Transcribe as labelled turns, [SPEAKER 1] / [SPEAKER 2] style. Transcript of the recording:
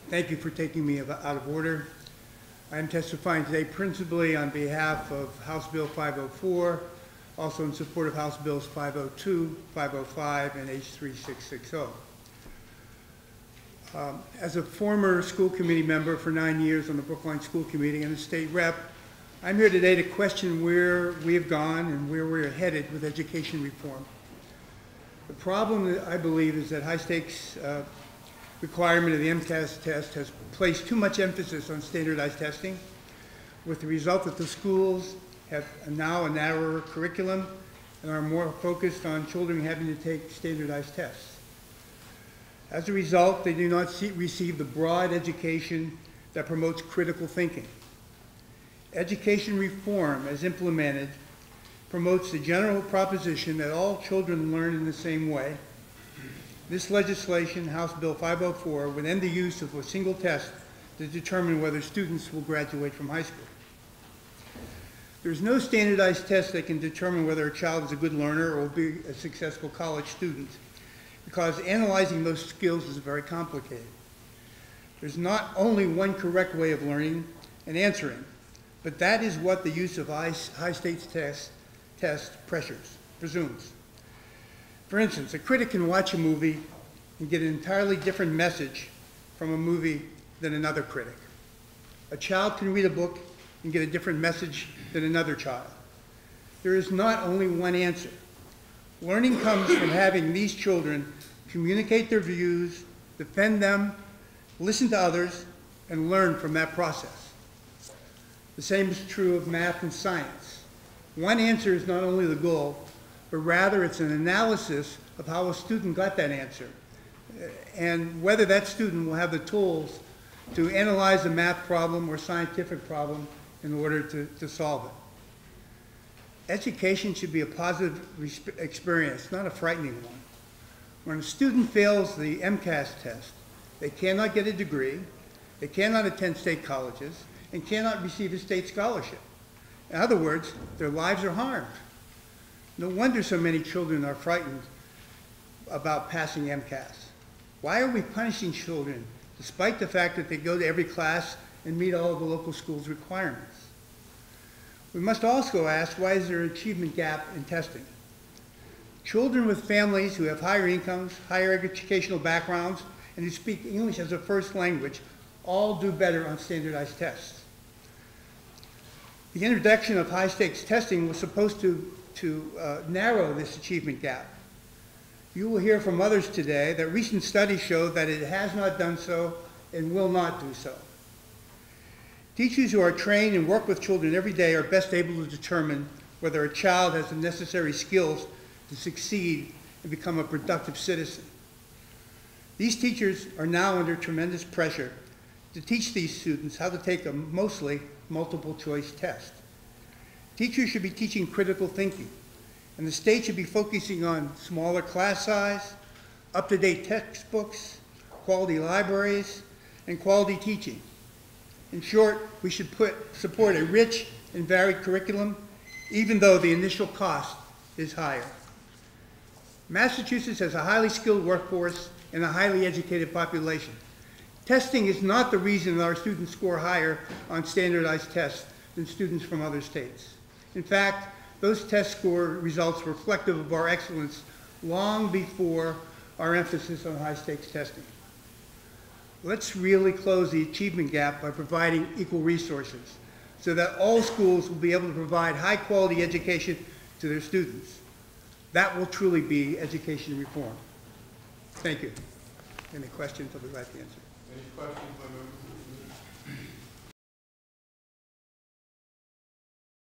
[SPEAKER 1] Thank you for taking me out of order. I am testifying today principally on behalf of House Bill 504, also in support of House Bills 502, 505, and H3660. As a former school committee member for 9 years on the Brookline School Committee and a state rep, I'm here today to question where we have gone and where we're headed with education reform. The problem, I believe, is that high-stakes requirement of the MCAS test has placed too much emphasis on standardized testing, with the result that the schools have now a narrower curriculum and are more focused on children having to take standardized tests. As a result, they do not receive the broad education that promotes critical thinking. Education reform, as implemented, promotes the general proposition that all children learn in the same way. This legislation, House Bill 504, would end the use of a single test to determine whether students will graduate from high school. There is no standardized test that can determine whether a child is a good learner or will be a successful college student, because analyzing those skills is very complicated. There's not only one correct way of learning and answering, but that is what the use of high-stakes test presumes. For instance, a critic can watch a movie and get an entirely different message from a movie than another critic. A child can read a book and get a different message than another child. There is not only one answer. Learning comes from having these children communicate their views, defend them, listen to others, and learn from that process. The same is true of math and science. One answer is not only the goal, but rather it's an analysis of how a student got that answer and whether that student will have the tools to analyze a math problem or scientific problem in order to solve it. Education should be a positive experience, not a frightening one. When a student fails the MCAS test, they cannot get a degree, they cannot attend state colleges, and cannot receive a state scholarship. In other words, their lives are harmed. No wonder so many children are frightened about passing MCAS. Why are we punishing children despite the fact that they go to every class and meet all of the local schools' requirements? We must also ask, why is there an achievement gap in testing? Children with families who have higher incomes, higher educational backgrounds, and who speak English as a first language all do better on standardized tests. The introduction of high-stakes testing was supposed to narrow this achievement gap. You will hear from others today that recent studies show that it has not done so and will not do so. Teachers who are trained and work with children every day are best able to determine whether a child has the necessary skills to succeed and become a productive citizen. These teachers are now under tremendous pressure to teach these students how to take a mostly multiple choice test. Teachers should be teaching critical thinking, and the state should be focusing on smaller class size, up-to-date textbooks, quality libraries, and quality teaching. In short, we should support a rich and varied curriculum, even though the initial cost is higher. Massachusetts has a highly skilled workforce and a highly educated population. Testing is not the reason that our students score higher on standardized tests than students from other states. In fact, those test score results were reflective of our excellence long before our emphasis on high-stakes testing. Let's really close the achievement gap by providing equal resources so that all schools will be able to provide high-quality education to their students. That will truly be education reform. Thank you. Any questions? I'll be glad to answer.
[SPEAKER 2] Any questions by members of the